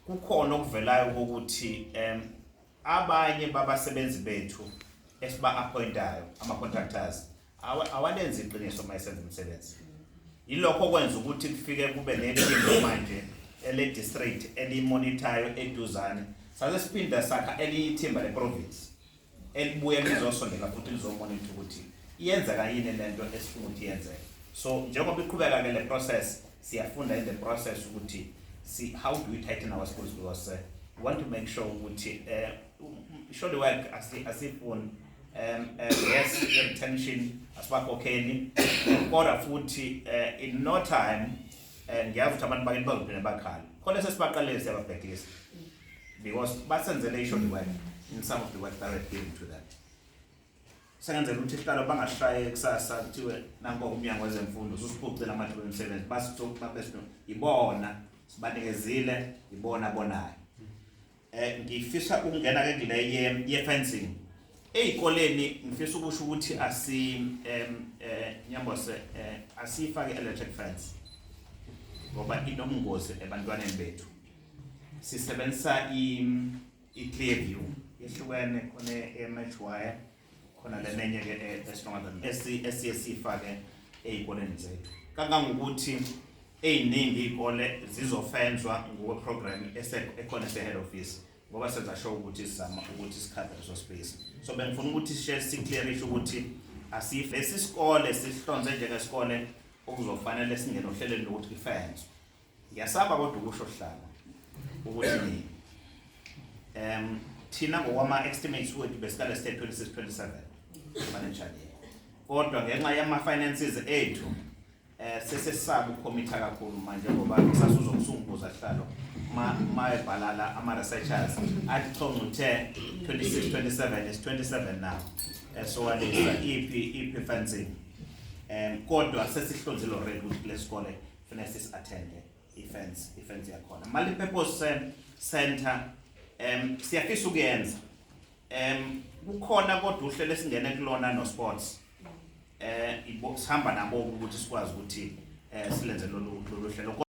kukhona okuvelayo ukuthi abanye babasebenzi bethu esiba appointayo ama-contractors awalenzi iqiniso mayesenza umsebenzi. Yilokho okwenza ukuthi kufike kube neqiniso manje ele-district elimonitayo eduzane saze siphinda sakha eliyithimba le-province elibuye lizosondela futhi lizomonitha ukuthi iyenzeka yini lento esifuna ukuthi yenzeke. So njengoba iqhubeka ke le process siyafunda in the process ukuthi see how do we tighten our schools, because we want to make sure ukuthi show the work asifuni yes retention asibakhokheli kodwa futhi in no time ngiyazi ukuthi abantu bakithi bazophinda bakhala khona sesibaqalile siyababhekisa because basenzele isho the work in some of the work that we're giving to them. Sengenzela ukuthi ihlalo bangashaye kusasa kuthiwe nanko umnyango wezemfundo usiphucela amathuba omsebenzi basithoka bese ibona sibanikezile ibona bonayo. Ngifisa ukungena ke ngile ye fencing ezikoleni, ngifisa ukusho ukuthi nyambose asifake electric fence ngoba inobungozi ebantwaneni bethu. Sisebenzisa i-clear view yehlukene khona e-mesh wire khona lenenye ke esiyesifake ezikoleni zethu kangangokuthi eziningi izikole zizofenzwa ngokweprogram ekhona ese-head office ngoba senza show ukuthi sizama ukuthi sikhaphe leso space. So bengifuna ukuthi siclearishe ukuthi lesi sikole sihlonze njengesikole okuzofanele singene ohlelweni lokuthi ifence. Ngiyasaba kodwa ukusho hlala ukuthi thina ngokwama-estimates wethu besikale state 26-27 financial year kodwa ngenxa yama-finances ethu sesesisaba ukukhomitha kakhulu manje ngoba sasuzokusunguza hlalo mayebhalala ama-researchers athi chongcuthe 26-27 is 27 now so walisa iphi fencing kodwa sesihlonzile already ukuthi kule sikole kufanele sisi-attende ifence yakhona. Multi-purpose center siyafisa ukuyenza kukhona kodwa uhlelo esingene kulona no sports sihamba nabo ukuthi sikwazi ukuthi silenze lolu hlelo.